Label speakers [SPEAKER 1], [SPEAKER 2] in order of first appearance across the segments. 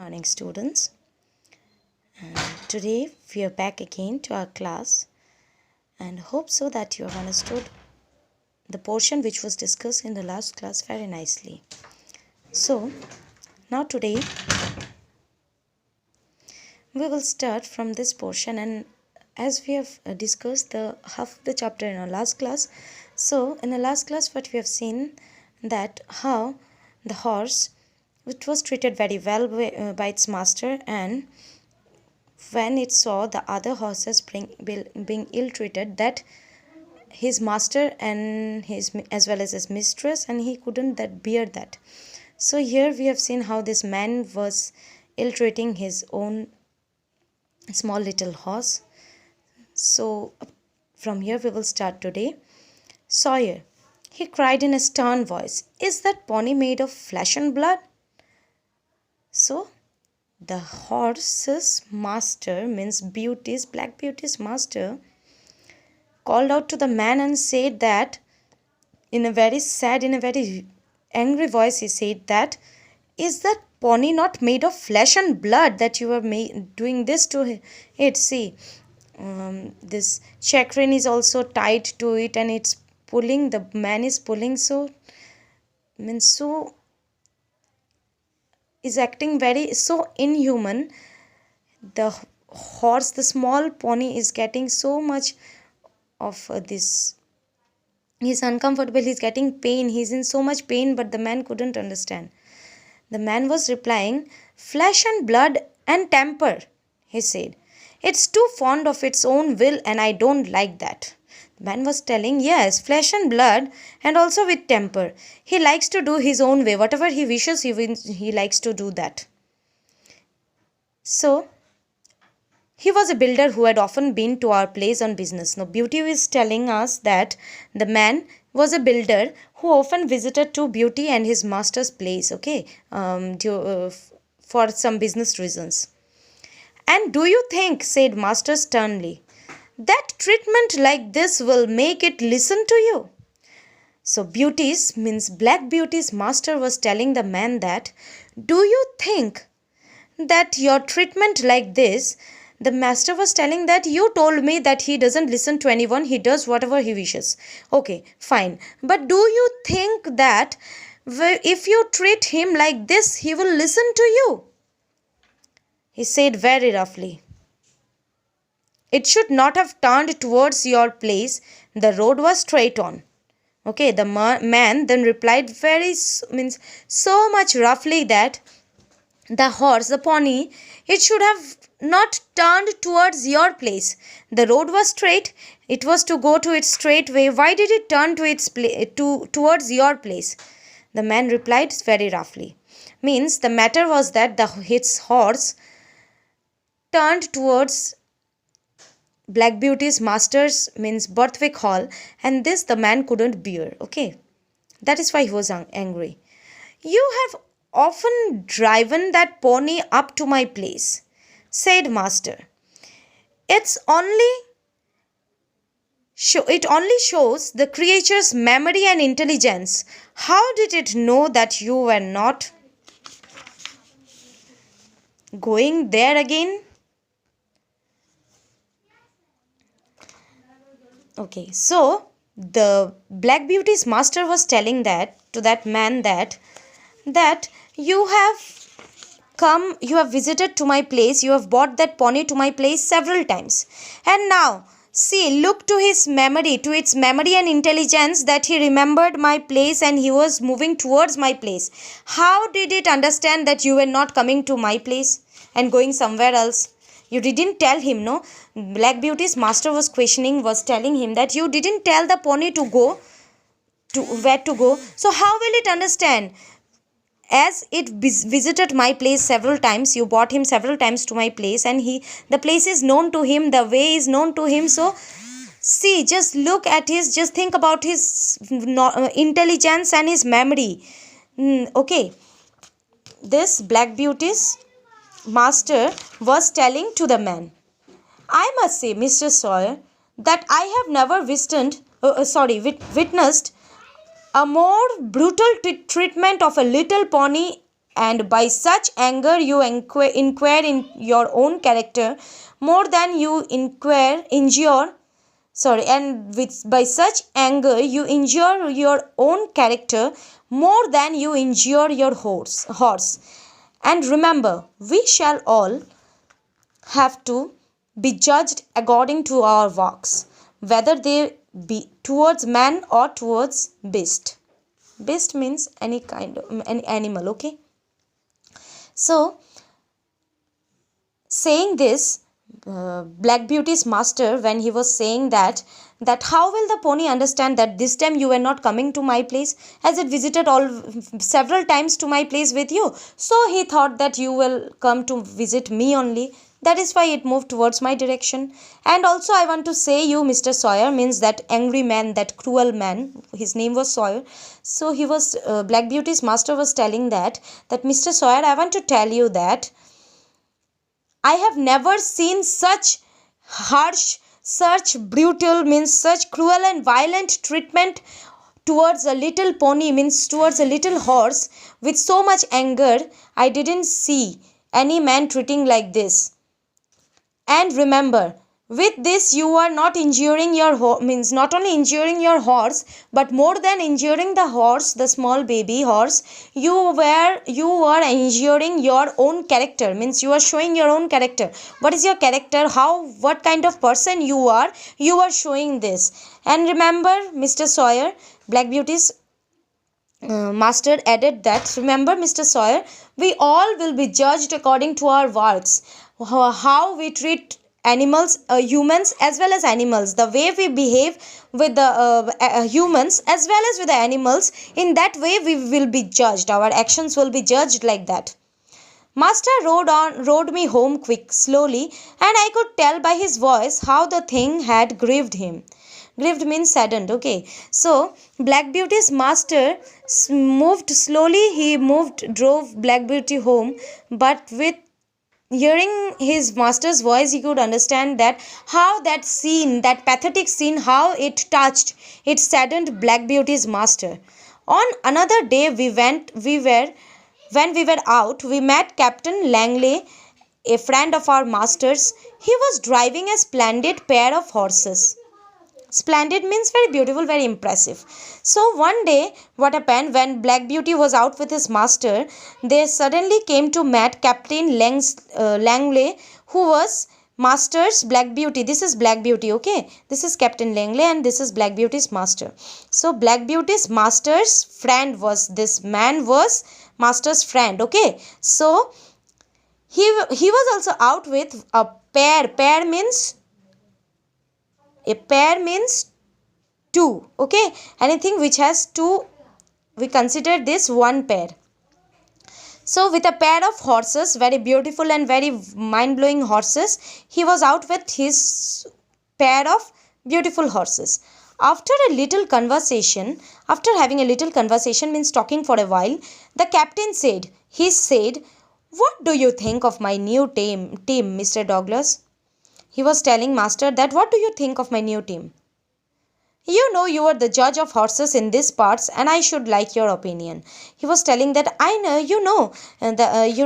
[SPEAKER 1] Morning, students. And today we are back again to our class, and hope so that you have understood the portion which was discussed in the last class very nicely. So now today we will start from this portion, and as we have discussed the half of the chapter in our last class, so in the last class what we have seen that how the horse, which was treated very well by its master, and when it saw the other horses being ill-treated, that his master and his as well as his mistress, and he couldn't that bear that. So here we have seen how this man was ill-treating his own small little horse. So from here we will start today. Sawyer, he cried in a stern voice, is that pony made of flesh and blood? So the horse's master, means Black Beauty's master, called out to the man and said that in a very sad, in a very angry voice, he said that, is that pony not made of flesh and blood that you are doing this to it? See, this chagrin is also tied to it, and it's pulling, the man is pulling, so is acting very so inhuman. The horse, the small pony, is getting so much of this. He's uncomfortable, he's getting pain, he's in so much pain, but the man couldn't understand. The man was replying, flesh and blood and temper, he said. It's too fond of its own will, and I don't like that. The man was telling, yes, flesh and blood, and also with temper. He likes to do his own way. Whatever he wishes, he likes to do that. So, he was a builder who had often been to our place on business. Now, Beauty is telling us that the man was a builder who often visited to Beauty and his master's place, okay, for some business reasons. And do you think, said master sternly, that treatment like this will make it listen to you? So Beauty's, means Black Beauty's master was telling the man that, do you think that your treatment like this, the master was telling that you told me that he doesn't listen to anyone, he does whatever he wishes. Okay, fine. But do you think that if you treat him like this, he will listen to you? He said very roughly. It should not have turned towards your place. The road was straight on. Okay, the man then replied so much roughly that the horse, the pony, it should have not turned towards your place. The road was straight. It was to go to its straight way. Why did it turn towards your place? The man replied very roughly. Means the matter was that his horse turned towards Black Beauty's master's, means Borthwick Hall, and this the man couldn't bear. Okay, that is why he was angry. You have often driven that pony up to my place, said master. It only shows the creature's memory and intelligence. How did it know that you were not going there again? Okay, so the Black Beauty's master was telling that to that man that you have visited to my place, you have brought that pony to my place several times, and now see, look to his memory, to its memory and intelligence, that he remembered my place and he was moving towards my place. How did it understand that you were not coming to my place and going somewhere else? You didn't tell him, no? Black Beauty's master was telling him that you didn't tell the pony to go to where to go. So how will it understand? As it visited my place several times, you brought him several times to my place, and the place is known to him, the way is known to him. So see, just think about his intelligence and his memory. Okay, this Black Beauty's master was telling to the man, I must say, Mr. Sawyer, that I have never witnessed a more brutal treatment of a little pony and by such anger you inquire in your own character more than you injure sorry and with by such anger you injure your own character more than you injure your horse. And remember, we shall all have to be judged according to our works, whether they be towards man or towards beast. Beast means any kind of any animal, okay? So, saying this, Black Beauty's master, when he was saying that how will the pony understand that this time you were not coming to my place, as it visited all several times to my place with you, so he thought that you will come to visit me only. That is why it moved towards my direction. And also I want to say you, Mr. Sawyer, means that angry man, that cruel man, his name was Sawyer. So he was Black Beauty's master was telling that Mr. Sawyer, I want to tell you that I have never seen such harsh, such brutal, means such cruel and violent treatment towards a little pony, means towards a little horse, with so much anger. I didn't see any man treating like this. And remember, with this you are not injuring your means not only injuring your horse, but more than injuring the horse, the small baby horse, you were injuring your own character, means you are showing your own character. What is your character? How, what kind of person you are showing this. And remember, Mr. Sawyer, Black Beauty's master added that, remember, Mr. Sawyer, we all will be judged according to our works, how we treat animals, humans as well as animals, the way we behave with the humans as well as with the animals, in that way we will be judged, our actions will be judged like that. Master rode me home quick, slowly, and I could tell by his voice how the thing had grieved him. Grieved means saddened, okay? So, Black Beauty's master moved slowly, drove Black Beauty home, but with hearing his master's voice, he could understand that how that scene, that pathetic scene, how it touched, it saddened Black Beauty's master. On another day, when we were out, we met Captain Langley, a friend of our master's. He was driving a splendid pair of horses. Splendid means very beautiful, very impressive. So one day, what happened, when Black Beauty was out with his master, they suddenly came to meet Captain Langley, who was master's Black Beauty. This is Black Beauty, okay? This is Captain Langley and this is Black Beauty's master. So Black Beauty's master's friend was, this man was master's friend, okay? So he was also out with a pair. Pair means two, okay? Anything which has two, we consider this one pair. So with a pair of horses, very beautiful and very mind-blowing horses, he was out with his pair of beautiful horses. After having a little conversation, means talking for a while, the captain said, what do you think of my new team, Mr. Douglas? He was telling master that, what do you think of my new team? You know, you are the judge of horses in these parts and I should like your opinion. He was telling that, I know, you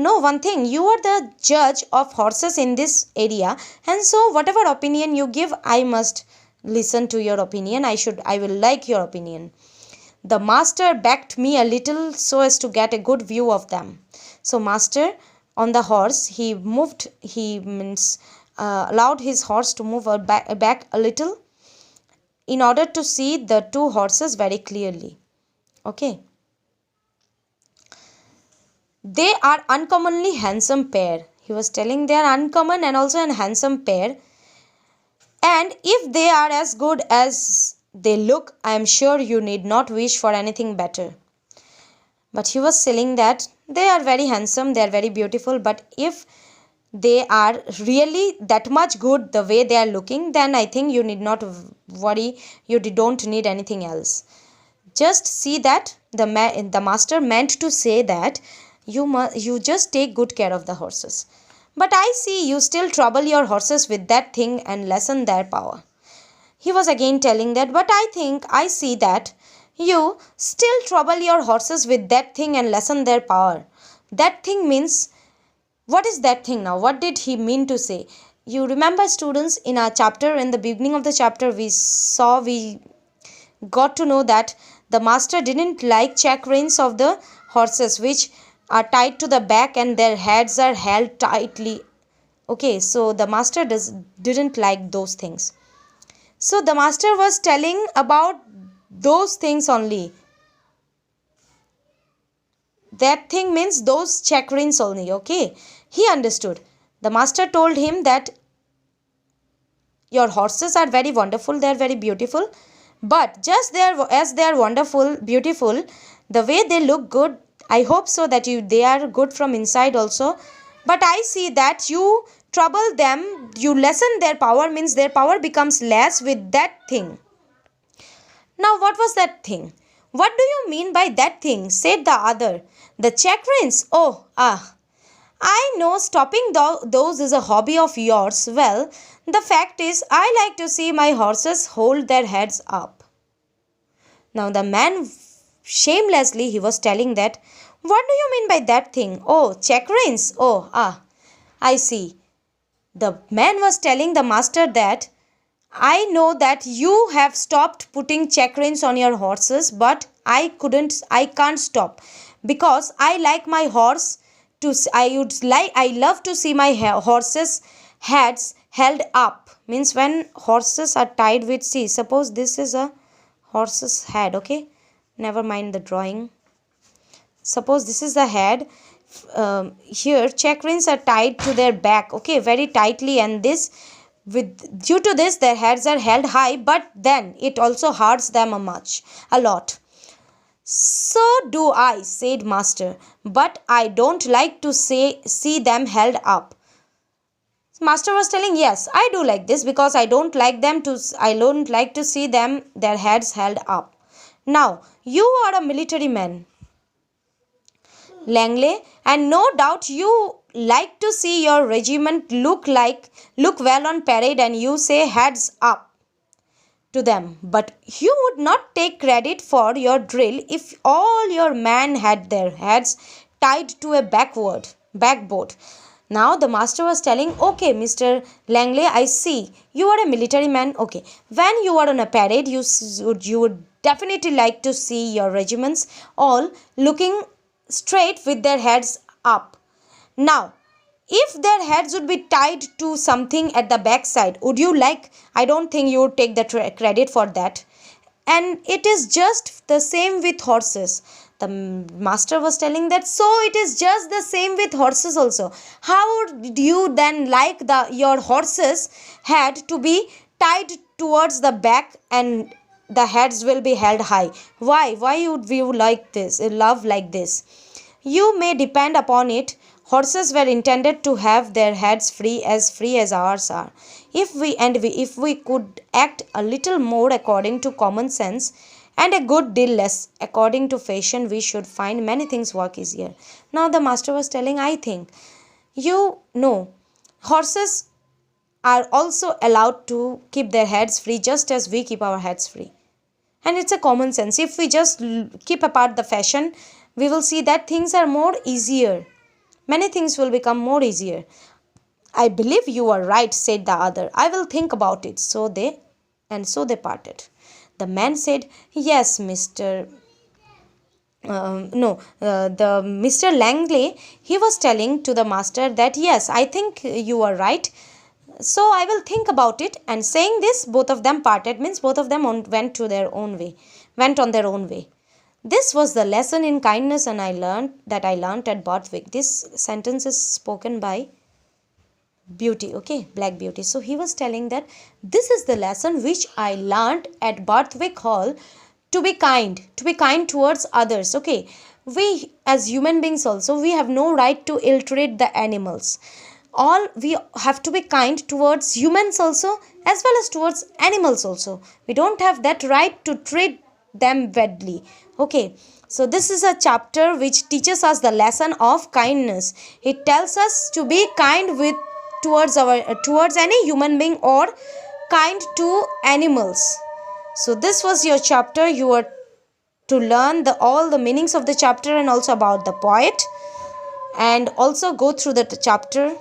[SPEAKER 1] know one thing, you are the judge of horses in this area, and so whatever opinion you give, I must listen to your opinion. I will like your opinion. The master backed me a little so as to get a good view of them. So master on the horse, he allowed his horse to move back a little in order to see the two horses very clearly. Okay. They are uncommonly handsome pair. He was telling they are uncommon and also an handsome pair. And if they are as good as they look, I am sure you need not wish for anything better. But he was saying that they are very handsome, they are very beautiful, but if they are really that much good the way they are looking, then I think you need not worry, you don't need anything else. Just see that the master meant to say that you just take good care of the horses. But I see you still trouble your horses with that thing and lessen their power. He was again telling that, but I see that you still trouble your horses with that thing and lessen their power. That thing means, what is that thing now? What did he mean to say? You remember, students, in our chapter, in the beginning of the chapter, we got to know that the master didn't like check reins of the horses, which are tied to the back and their heads are held tightly. Okay, so the master didn't like those things. So the master was telling about those things only. That thing means those check reins only. Okay, he understood. The master told him that your horses are very wonderful, they are very beautiful, but just as they are wonderful, beautiful, the way they look good, I hope so that they are good from inside also, but I see that you trouble them, you lessen their power, means their power becomes less with that thing. Now what was that thing? What do you mean by that thing? Said the other. The check reins. Oh, I know stopping those is a hobby of yours. Well, the fact is, I like to see my horses hold their heads up. Now, the man, shamelessly, he was telling that, what do you mean by that thing? Oh, check reins. Oh, I see. The man was telling the master that, I know that you have stopped putting check reins on your horses, but I can't stop because I like my horse to, I love to see my horses heads held up. Means when horses are tied with, see, suppose this is a horse's head, okay? Never mind the drawing. Suppose this is the head. Here check reins are tied to their back, okay, very tightly, and this, with due to this their heads are held high, but then it also hurts them a lot. So do I, said master, but I don't like to see them held up. Master was telling, yes, I do like this because I don't like to see them their heads held up. Now you are a military man, Langley, and no doubt you like to see your regiment look well on parade, and you say heads up to them. But you would not take credit for your drill if all your men had their heads tied to a backboard. Now the master was telling, okay, Mr. Langley, I see you are a military man. Okay, when you are on a parade, you would definitely like to see your regiments all looking straight with their heads up. Now, if their heads would be tied to something at the backside, would you like? I don't think you would take the credit for that. And it is just the same with horses. The master was telling that, so it is just the same with horses also. How would you then like your horses head to be tied towards the back and the heads will be held high? Why would you like this, love like this? You may depend upon it. Horses were intended to have their heads free as ours are. If we could act a little more according to common sense and a good deal less according to fashion, we should find many things work easier. Now the master was telling, I think, you know, horses are also allowed to keep their heads free just as we keep our heads free. And it's a common sense. If we just keep apart the fashion, we will see that things are more easier. Many things will become more easier. I believe you are right, said the other. I will think about it. So they parted. The man said, yes, Mr. No, the Mr. Langley, he was telling to the master that, yes, I think you are right. So I will think about it. And saying this, both of them parted, means both of them went on their own way. This was the lesson in kindness and I learned at Borthwick. This sentence is spoken by Beauty, okay, Black Beauty. So he was telling that this is the lesson which I learned at Borthwick Hall, to be kind towards others, okay. We as human beings also, we have no right to ill-treat the animals. We have to be kind towards humans also as well as towards animals also. We don't have that right to treat them badly, okay. So this is a chapter which teaches us the lesson of kindness. It tells us to be kind towards any human being or kind to animals. So this was your chapter. You were to learn all the meanings of the chapter and also about the poet. and also go through the chapter